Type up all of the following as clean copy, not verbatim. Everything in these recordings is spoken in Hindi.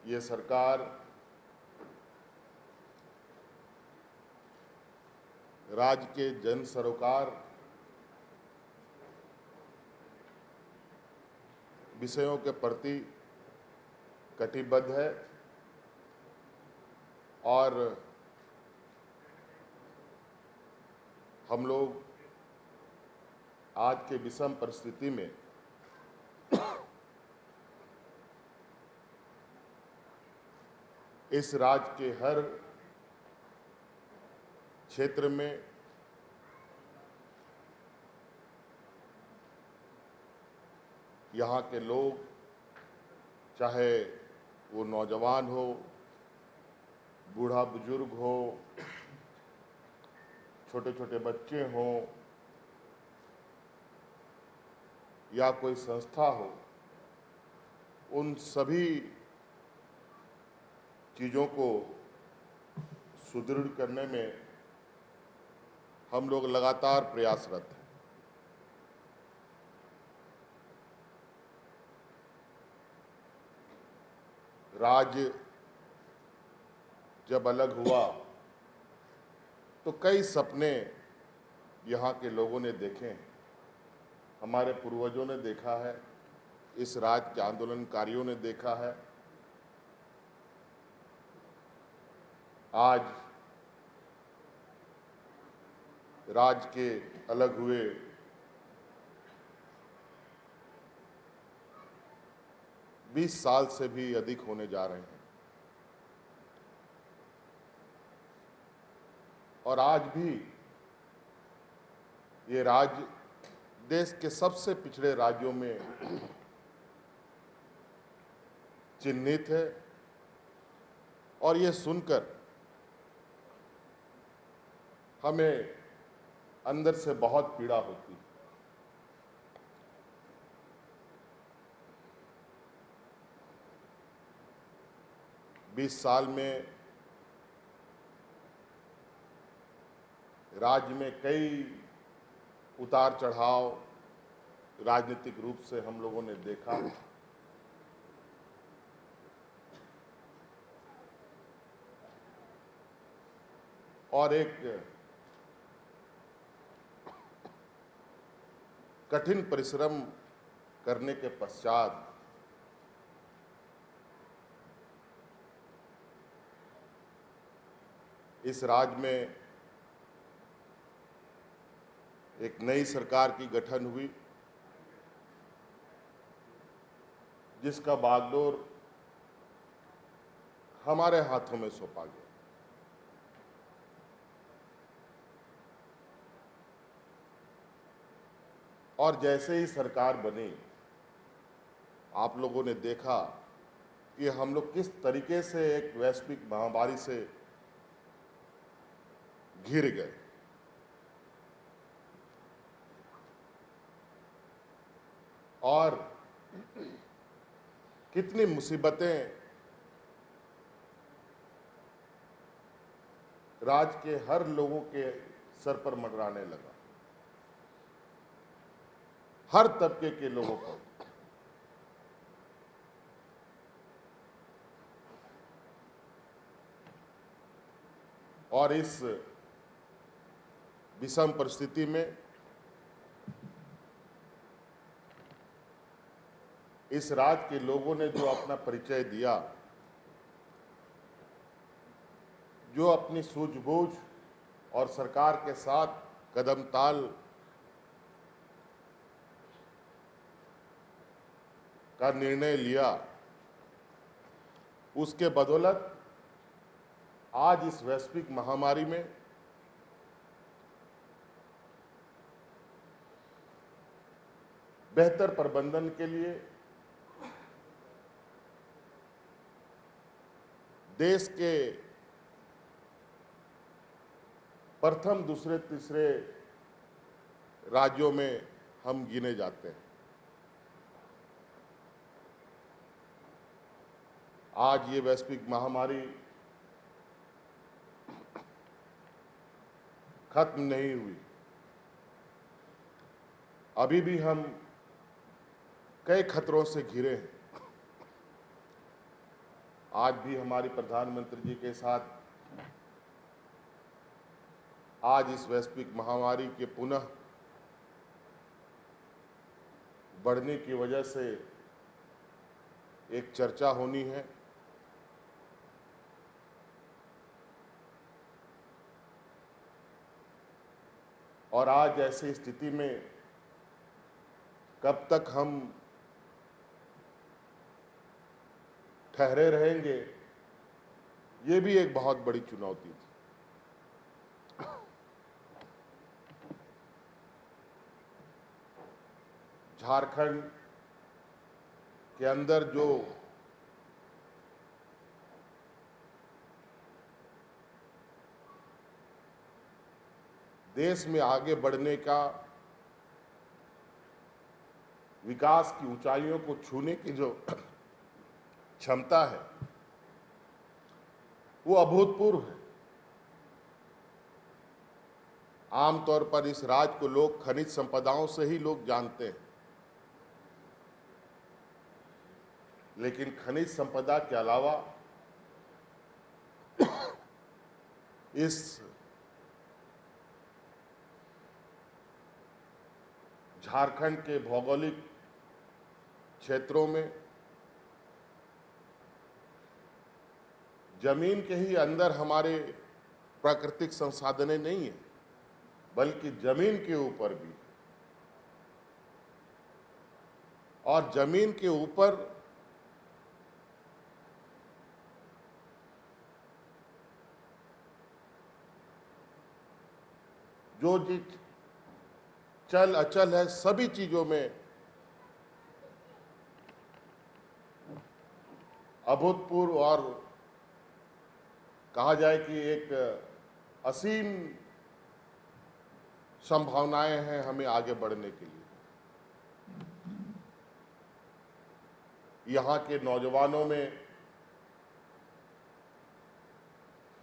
ये सरकार राज्य के जन सरोकार विषयों के प्रति कटिबद्ध है और हम लोग आज के विषम परिस्थिति में इस राज्य के हर क्षेत्र में यहाँ के लोग, चाहे वो नौजवान हो, बूढ़ा बुजुर्ग हो, छोटे छोटे बच्चे हों या कोई संस्था हो, उन सभी चीज़ों को सुदृढ़ करने में हम लोग लगातार प्रयासरत हैं। राज्य जब अलग हुआ तो कई सपने यहाँ के लोगों ने देखे हैं, हमारे पूर्वजों ने देखा है, इस राज्य के आंदोलनकारियों ने देखा है। आज राज्य के अलग हुए 20 साल से भी अधिक होने जा रहे हैं और आज भी ये राज्य देश के सबसे पिछड़े राज्यों में चिन्हित है और ये सुनकर हमें अंदर से बहुत पीड़ा होती है। बीस साल में राज्य में कई उतार चढ़ाव राजनीतिक रूप से हम लोगों ने देखा। और एक कठिन परिश्रम करने के पश्चात इस राज्य में एक नई सरकार की गठन हुई, जिसका बागडोर हमारे हाथों में सौंपा गया। और जैसे ही सरकार बनी, आप लोगों ने देखा कि हम लोग किस तरीके से एक वैश्विक महामारी से घिर गए। और कितनी मुसीबतें राज्य के हर लोगों के सर पर मंडराने लगा, हर तबके के लोगों पर। और इस विषम परिस्थिति में इस राज्य के लोगों ने जो अपना परिचय दिया, जो अपनी सूझबूझ और सरकार के साथ कदम ताल का निर्णय लिया, उसके बदौलत आज इस वैश्विक महामारी में बेहतर प्रबंधन के लिए देश के प्रथम, दूसरे, तीसरे राज्यों में हम गिने जाते हैं। आज ये वैश्विक महामारी खत्म नहीं हुई, अभी भी हम कई खतरों से घिरे हैं। आज भी हमारी प्रधानमंत्री जी के साथ आज इस वैश्विक महामारी के पुनः बढ़ने की वजह से एक चर्चा होनी है। और आज ऐसी स्थिति में कब तक हम ठहरे रहेंगे, ये भी एक बहुत बड़ी चुनौती थी। झारखंड के अंदर जो देश में आगे बढ़ने का, विकास की ऊंचाइयों को छूने की जो क्षमता है वो अभूतपूर्व है। आमतौर पर इस राज्य को लोग खनिज संपदाओं से ही लोग जानते हैं, लेकिन खनिज संपदा के अलावा इस झारखंड के भौगोलिक क्षेत्रों में जमीन के ही अंदर हमारे प्राकृतिक संसाधन नहीं है, बल्कि जमीन के ऊपर भी। और जमीन के ऊपर जो चल अचल है, सभी चीजों में अभूतपूर्व और कहा जाए कि एक असीम संभावनाएं हैं हमें आगे बढ़ने के लिए। यहाँ के नौजवानों में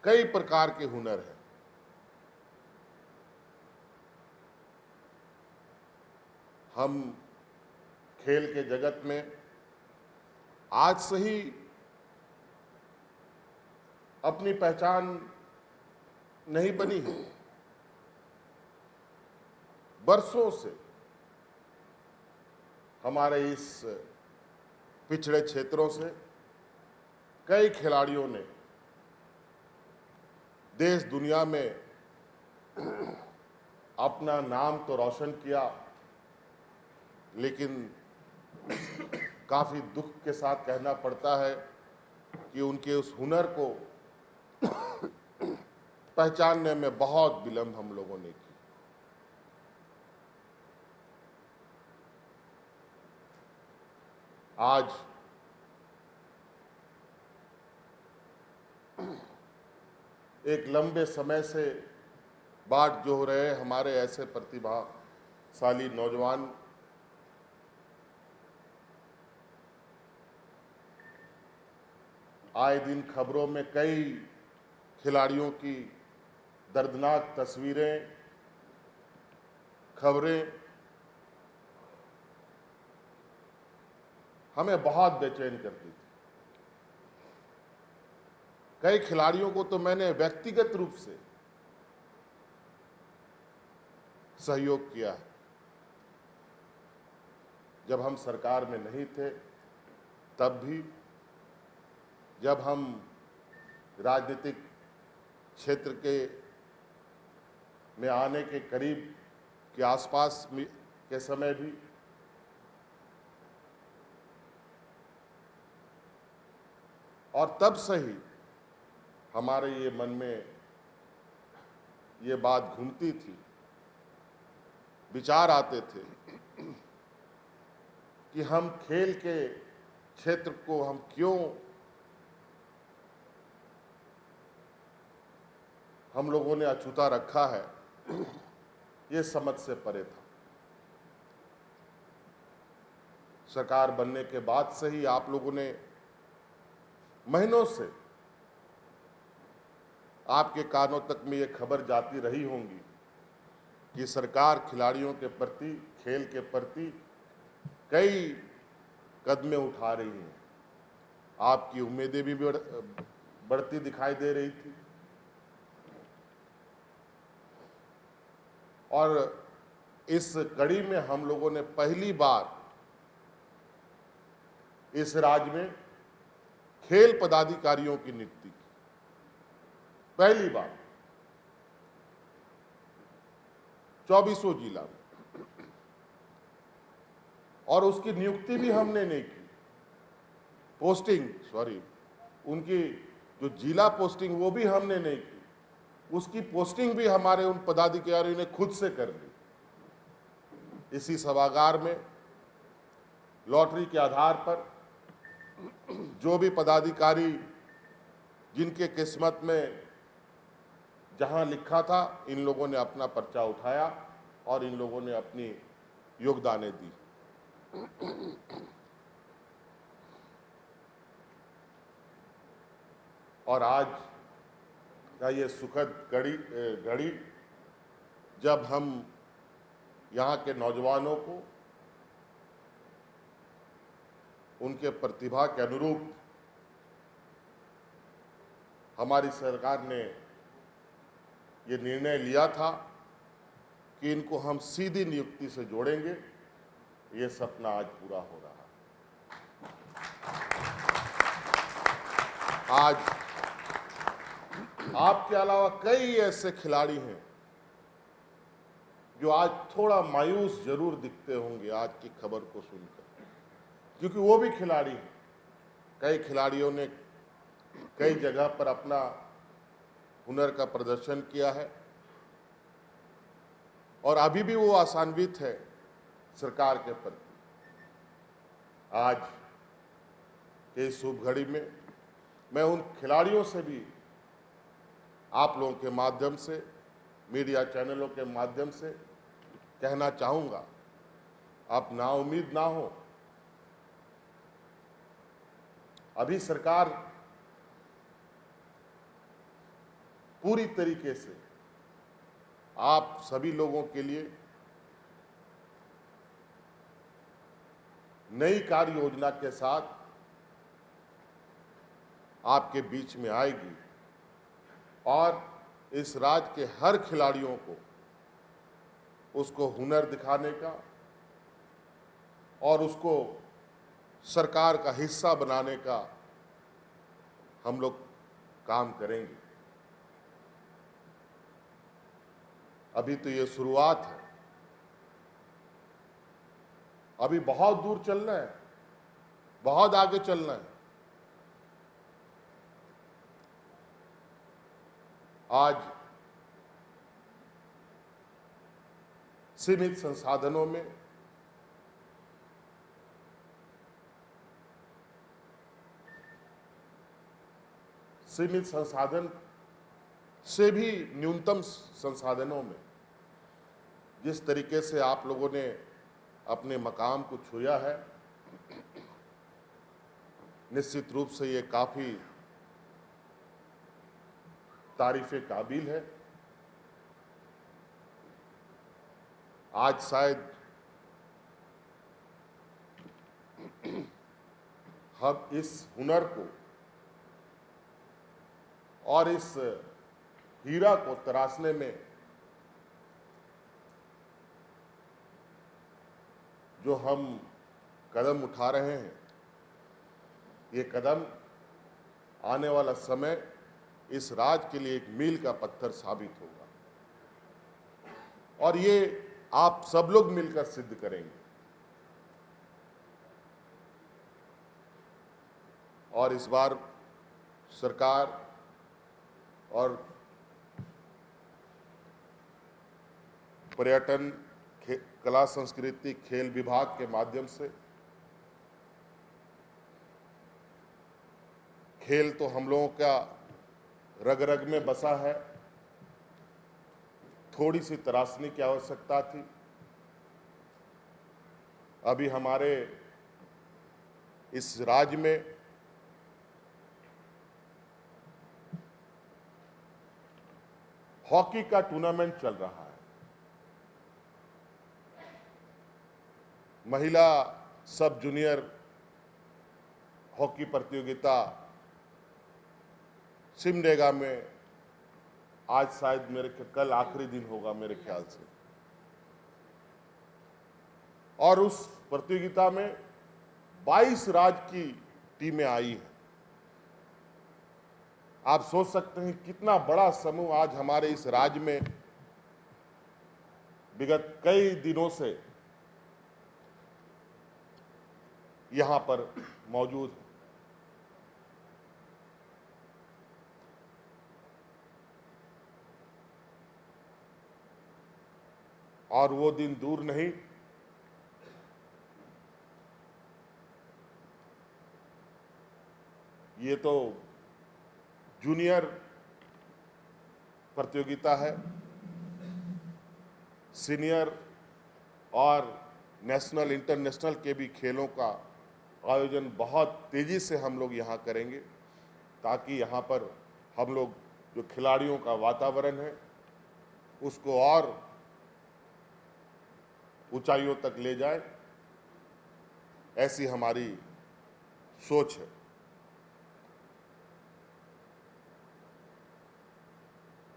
कई प्रकार के हुनर हैं। हम खेल के जगत में आज से ही अपनी पहचान नहीं बनी है। बरसों से हमारे इस पिछड़े क्षेत्रों से कई खिलाड़ियों ने देश दुनिया में अपना नाम तो रोशन किया, लेकिन काफी दुख के साथ कहना पड़ता है कि उनके उस हुनर को पहचानने में बहुत विलंब हम लोगों ने की। आज एक लंबे समय से बाट जो हो रहे हमारे ऐसे प्रतिभाशाली नौजवान आए दिन खबरों में कई खिलाड़ियों की दर्दनाक तस्वीरें, खबरें हमें बहुत बेचैन करती थी। कई खिलाड़ियों को तो मैंने व्यक्तिगत रूप से सहयोग किया है। जब हम सरकार में नहीं थे तब भी, जब हम राजनीतिक क्षेत्र में आने के करीब के आसपास के समय भी, और तब से ही हमारे ये मन में ये बात घूमती थी, विचार आते थे कि हम खेल के क्षेत्र को हम क्यों हम लोगों ने अछूता रखा है, ये समझ से परे था। सरकार बनने के बाद से ही आप लोगों ने महीनों से आपके कानों तक में ये खबर जाती रही होंगी कि सरकार खिलाड़ियों के प्रति, खेल के प्रति कई कदमें उठा रही है। आपकी उम्मीदें भी बढ़ती दिखाई दे रही थी। और इस कड़ी में हम लोगों ने पहली बार इस राज्य में खेल पदाधिकारियों की नियुक्ति की, पहली बार 24 जिला में। और उसकी नियुक्ति भी हमने नहीं की, उनकी जो जिला पोस्टिंग वो भी हमने नहीं की, उसकी पोस्टिंग भी हमारे उन पदाधिकारियों ने खुद से कर ली। इसी सभागार में लॉटरी के आधार पर जो भी पदाधिकारी जिनके किस्मत में जहां लिखा था, इन लोगों ने अपना पर्चा उठाया और इन लोगों ने अपनी योगदानें दी। और आज का ये सुखद घड़ी जब हम यहाँ के नौजवानों को उनके प्रतिभा के अनुरूप हमारी सरकार ने ये निर्णय लिया था कि इनको हम सीधी नियुक्ति से जोड़ेंगे, ये सपना आज पूरा हो रहा है। आज आपके अलावा कई ऐसे खिलाड़ी हैं जो आज थोड़ा मायूस जरूर दिखते होंगे आज की खबर को सुनकर, क्योंकि वो भी खिलाड़ी हैं। कई खिलाड़ियों ने कई जगह पर अपना हुनर का प्रदर्शन किया है और अभी भी वो आशान्वित है सरकार के प्रति। आज के इस शुभ घड़ी में मैं उन खिलाड़ियों से भी आप लोगों के माध्यम से, मीडिया चैनलों के माध्यम से कहना चाहूंगा, आप नाउम्मीद ना हो। अभी सरकार पूरी तरीके से आप सभी लोगों के लिए नई कार्य योजना के साथ आपके बीच में आएगी और इस राज्य के हर खिलाड़ियों को उसको हुनर दिखाने का और उसको सरकार का हिस्सा बनाने का हम लोग काम करेंगे। अभी तो ये शुरुआत है, अभी बहुत दूर चलना है, बहुत आगे चलना है। आज सीमित संसाधनों में सीमित संसाधन से भी न्यूनतम संसाधनों में जिस तरीके से आप लोगों ने अपने मकाम को छुआ है, निश्चित रूप से ये काफी तारीफे काबिल है। आज शायद हम इस हुनर को और इस हीरा को तराशने में जो हम कदम उठा रहे हैं, ये कदम आने वाला समय इस राज्य के लिए एक मील का पत्थर साबित होगा और ये आप सब लोग मिलकर सिद्ध करेंगे। और इस बार सरकार और पर्यटन, कला संस्कृति, खेल विभाग के माध्यम से खेल तो हम लोगों का रग रग में बसा है, थोड़ी सी तराशनी की आवश्यकता थी। अभी हमारे इस राज्य में हॉकी का टूर्नामेंट चल रहा है। महिला सब जूनियर हॉकी प्रतियोगिता सिमडेगा में आज शायद कल आखिरी दिन होगा मेरे ख्याल से, और उस प्रतियोगिता में 22 राज्य की टीमें आई हैं। आप सोच सकते हैं कितना बड़ा समूह आज हमारे इस राज्य में विगत कई दिनों से यहां पर मौजूद है। और वो दिन दूर नहीं, ये तो जूनियर प्रतियोगिता है, सीनियर और नेशनल इंटरनेशनल के भी खेलों का आयोजन बहुत तेजी से हम लोग यहाँ करेंगे, ताकि यहाँ पर हम लोग जो खिलाड़ियों का वातावरण है उसको और ऊंचाइयों तक ले जाए, ऐसी हमारी सोच है।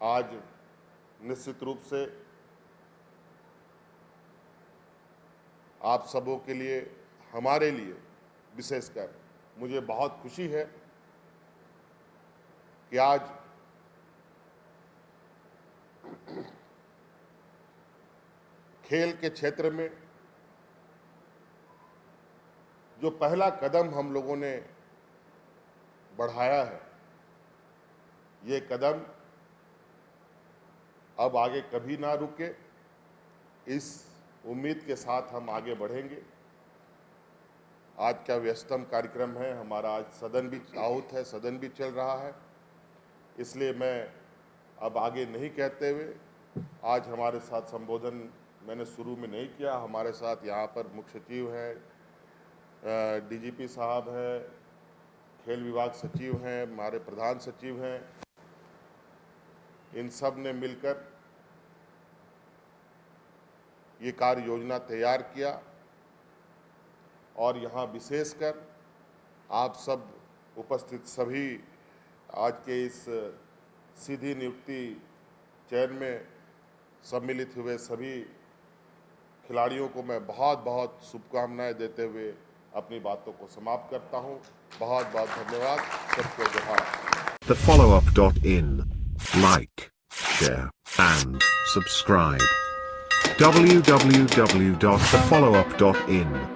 आज निश्चित रूप से आप सबों के लिए, हमारे लिए विशेषकर मुझे बहुत खुशी है कि आज खेल के क्षेत्र में जो पहला कदम हम लोगों ने बढ़ाया है, ये कदम अब आगे कभी ना रुके, इस उम्मीद के साथ हम आगे बढ़ेंगे। आज का व्यस्तम कार्यक्रम है हमारा, आज सदन भी आहूत है, सदन भी चल रहा है, इसलिए मैं अब आगे नहीं कहते हुए आज हमारे साथ संबोधन मैंने शुरू में नहीं किया। हमारे साथ यहाँ पर मुख्य सचिव हैं, डीजीपी साहब हैं, खेल विभाग सचिव हैं, हमारे प्रधान सचिव हैं, इन सब ने मिलकर ये कार्य योजना तैयार किया। और यहाँ विशेषकर आप सब उपस्थित सभी आज के इस सीधी नियुक्ति चयन में सम्मिलित हुए सभी खिलाड़ियों को मैं बहुत बहुत शुभकामनाएं देते हुए अपनी बातों को समाप्त करता हूं। बहुत बहुत धन्यवाद, सबको जोहार। TheFollowUp.in. Like, share, and subscribe. www.thefollowup.in